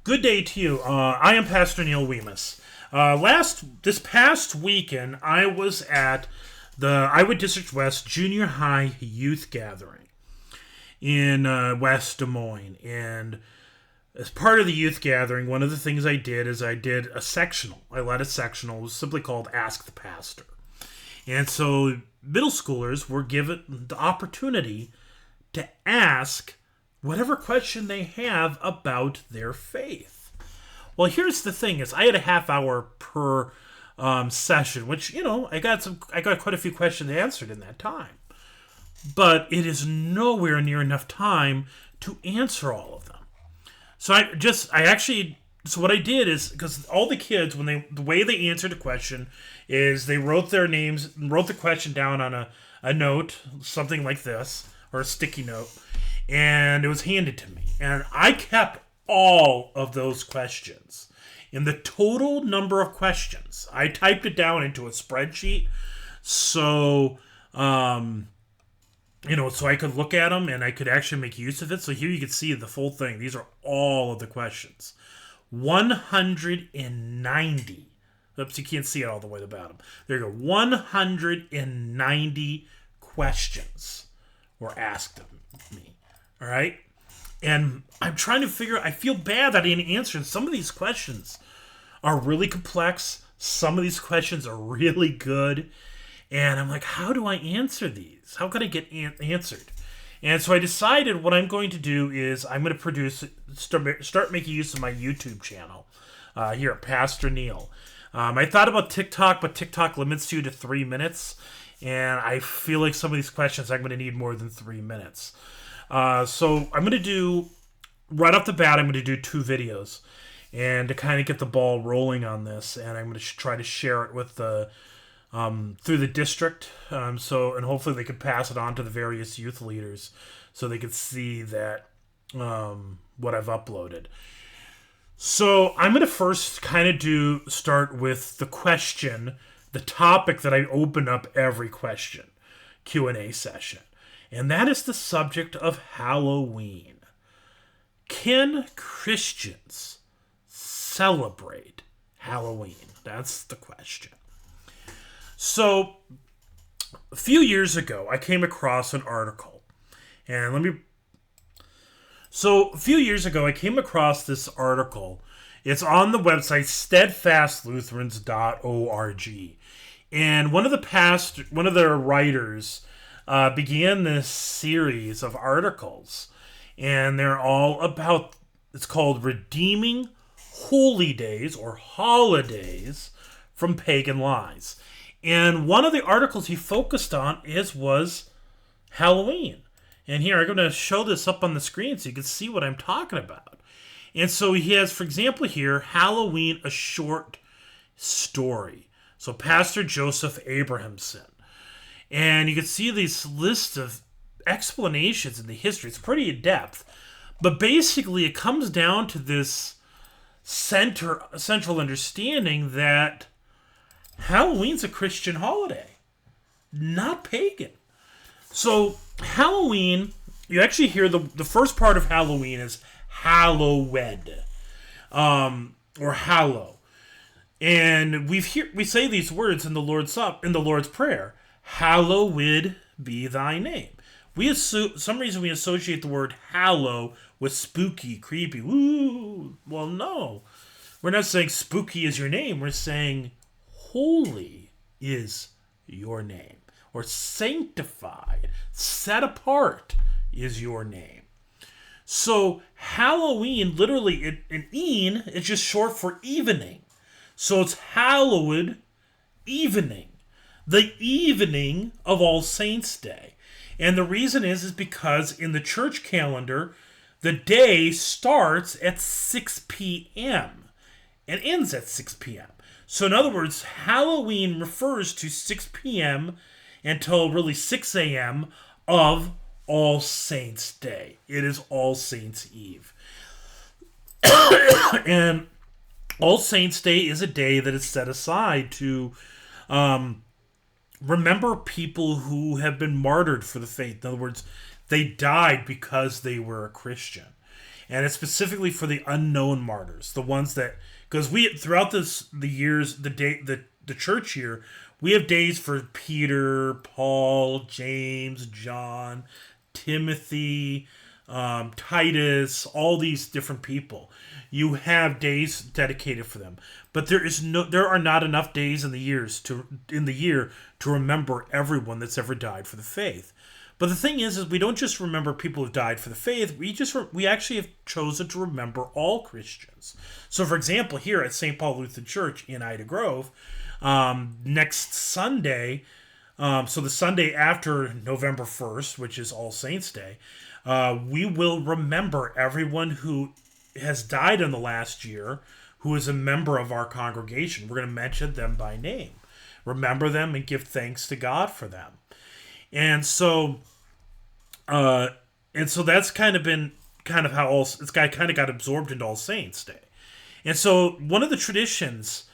Good day to you. I am Pastor Neil Weemus. This past weekend, I was at the Iowa District West Junior High Youth Gathering in West Des Moines. And as part of the youth gathering, one of the things I did is I did a sectional. I led a sectional. It was simply called Ask the Pastor. And so middle schoolers were given the opportunity to ask whatever question they have about their faith. Well, here's the thing: is I had a half hour per session, which I got quite a few questions answered in that time, but it is nowhere near enough time to answer all of them. So So what I did is, because all the kids, the way they answered a question is they wrote their names, wrote the question down on a note, something like this, or a sticky note, and it was handed to me. And I kept all of those questions. In the total number of questions, I typed it down into a spreadsheet, so so I could look at them and I could actually make use of it. So here you can see the full thing. These are all of the questions. 190. Oops, you can't see it all the way to the bottom. There you go. 190 questions were asked of me. All right? And I'm trying to I feel bad that I didn't answer. Some of these questions are really complex. Some of these questions are really good. And I'm like, how do I answer these? How can I get answered? And so I decided what I'm going to do is I'm going to start making use of my YouTube channel here at Pastor Neil. I thought about TikTok, but TikTok limits you to 3 minutes. And I feel like some of these questions I'm going to need more than 3 minutes. So I'm going to do, right off the bat, I'm going to do 2 videos. And to kind of get the ball rolling on this, and I'm going to try to share it with through the district, and hopefully they could pass it on to the various youth leaders so they could see that what I've uploaded. So I'm going to first kind of start with the question, the topic that I open up every question Q&A session, and that is the subject of Halloween. Can Christians celebrate Halloween? That's the question. So, a few years ago, I came across an article. A few years ago, I came across this article. It's on the website steadfastlutherans.org. And one of the writers began this series of articles. And they're all about, it's called Redeeming Holy Days or Holidays from Pagan Lies. And one of the articles he focused on was Halloween. And here, I'm going to show this up on the screen so you can see what I'm talking about. And so he has, for example, here, Halloween, a short story. So Pastor Joseph Abrahamson. And you can see this list of explanations in the history. It's pretty in-depth. But basically, it comes down to this central understanding that Halloween's a Christian holiday, not pagan. So Halloween, you actually hear the first part of Halloween is hallowed, or hallow, and we say these words in the Lord's Prayer. Hallowed be thy name. Some reason we associate the word hallow with spooky, creepy. Woo! Well, no, we're not saying spooky is your name. We're saying holy is your name, or sanctified, set apart is your name. So Halloween, literally, an "een" is just short for evening. So it's hallowed evening, the evening of All Saints' Day. And the reason is because in the church calendar, the day starts at 6 p.m. and ends at 6 p.m. So in other words, Halloween refers to 6 p.m. until really 6 a.m. of All Saints' Day. It is All Saints' Eve. And All Saints' Day is a day that is set aside to remember people who have been martyred for the faith. In other words, they died because they were a Christian. and it's specifically for the unknown martyrs, the ones that, because we throughout the years, the church year, we have days for Peter, Paul, James, John, Timothy, Titus, all these different people. You have days dedicated for them, but there are not enough days in the year to remember everyone that's ever died for the faith. But the thing is we don't just remember people who've died for the faith. We actually have chosen to remember all Christians. So, for example, here at St. Paul Lutheran Church in Ida Grove, next Sunday, so the Sunday after November 1st, which is All Saints Day, we will remember everyone who has died in the last year who is a member of our congregation. We're going to mention them by name, remember them, and give thanks to God for them. And so that's kind of how it's kind of got absorbed into All Saints Day. And so one of the traditions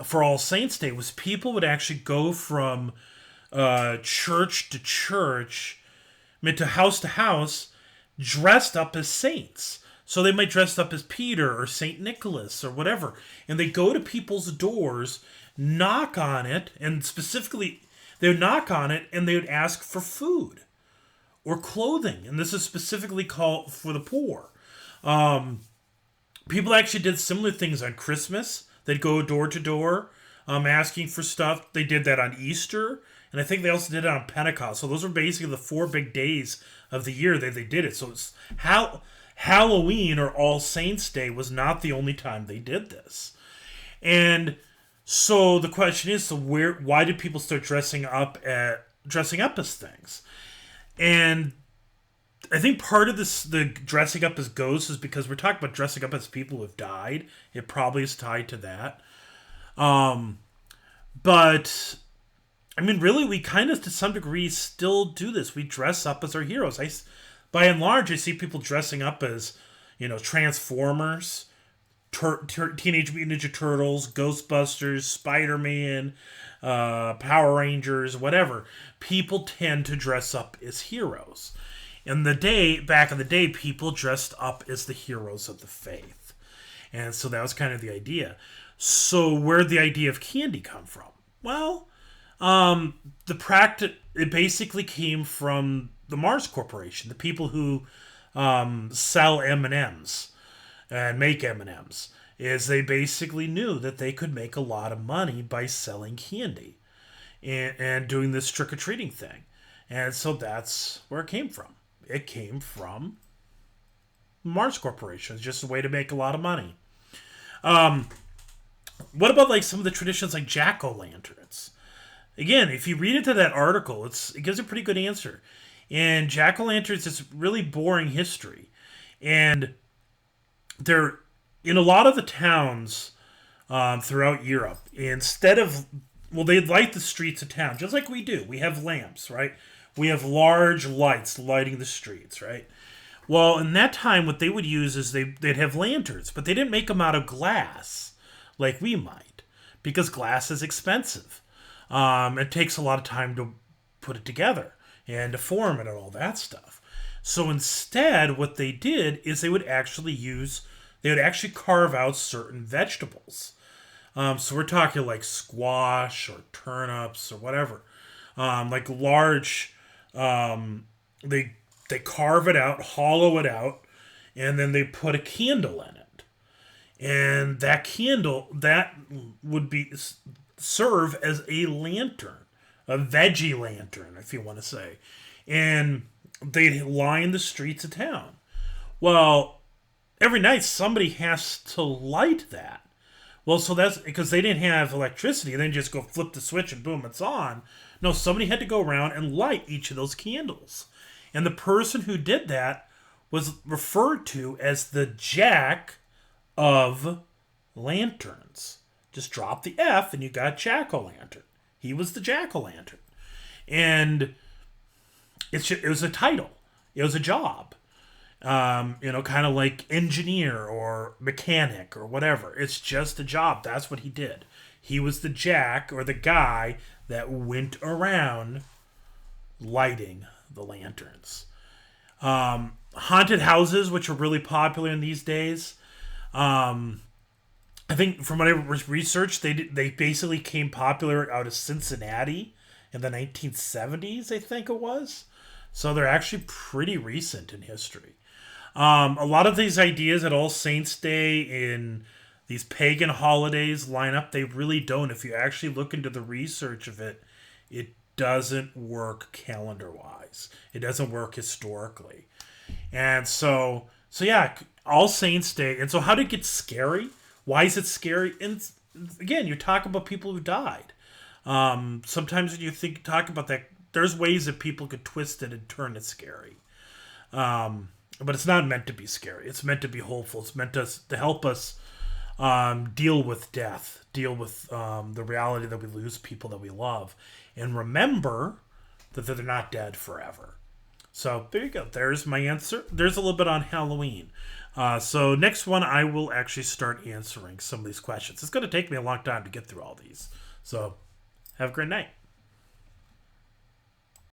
for All Saints Day was people would actually go from church to church, to house, dressed up as saints. So they might dress up as Peter or St. Nicholas or whatever. And they go to people's doors, knock on it, and specifically, they would knock on it and they would ask for food or clothing. And this is specifically called for the poor. People actually did similar things on Christmas. They'd go door to door asking for stuff. They did that on Easter. And I think they also did it on Pentecost. So those were basically the 4 big days of the year that they did it. So it's Halloween or All Saints Day was not the only time they did this. And so the question is, why did people start dressing up as things? And I think part of the dressing up as ghosts is because we're talking about dressing up as people who have died. It probably is tied to that. But I mean, really, we kind of, to some degree, still do this. We dress up as our heroes. By and large, I see people dressing up as, Transformers, Teenage Mutant Ninja Turtles, Ghostbusters, Spider-Man, Power Rangers, whatever. People tend to dress up as heroes. Back in the day, people dressed up as the heroes of the faith. And so that was kind of the idea. So where'd the idea of candy come from? Well, it basically came from the Mars Corporation, the people who sell M&Ms and make M&Ms. Is they basically knew that they could make a lot of money by selling candy and doing this trick-or-treating thing. And so that's where it came from. It came from Mars Corporation. It's just a way to make a lot of money. What about some of the traditions like jack-o'-lanterns? Again, if you read into that article, it gives a pretty good answer. And jack-o'-lanterns is really boring history. And they're in a lot of the towns throughout Europe. They light the streets of town, just like we do. We have lamps, right? We have large lights lighting the streets, right? Well, in that time, what they would use is they'd have lanterns, but they didn't make them out of glass like we might, because glass is expensive. It takes a lot of time to put it together and to form it and all that stuff. So instead, what they did is they would actually carve out certain vegetables. So we're talking like squash or turnips or whatever. Like large, they carve it out, hollow it out, and then they put a candle in it. And that candle, that would serve as a lantern, a veggie lantern, if you want to say. And they line the streets of town. Well, every night somebody has to light that. Well, so that's because they didn't have electricity. They didn't just go flip the switch and boom, it's on. No, somebody had to go around and light each of those candles. And the person who did that was referred to as the Jack of Lanterns. Just drop the F and you got Jack-o'-lantern. He was the Jack-o'-lantern. And it was a title. It was a job. Kind of like engineer or mechanic or whatever. It's just a job. That's what he did. He was the Jack, or the guy that went around lighting the lanterns. haunted houses, which are really popular in these days. I think from what I researched, they basically came popular out of Cincinnati in the 1970s, I think it was. So they're actually pretty recent in history. A lot of these ideas at All Saints Day in these pagan holidays line up. They really don't. If you actually look into the research of it, it doesn't work calendar wise. It doesn't work historically. And so yeah, All Saints Day. And so how did it get scary? Why is it scary? And again, you're talking about people who died. Sometimes when you talk about that, there's ways that people could twist it and turn it scary. But it's not meant to be scary. It's meant to be hopeful. It's meant to help us deal with death, deal with the reality that we lose people that we love, and remember that they're not dead forever. So there you go. There's my answer. There's a little bit on Halloween. So next one, I will actually start answering some of these questions. It's going to take me a long time to get through all these. So have a great night.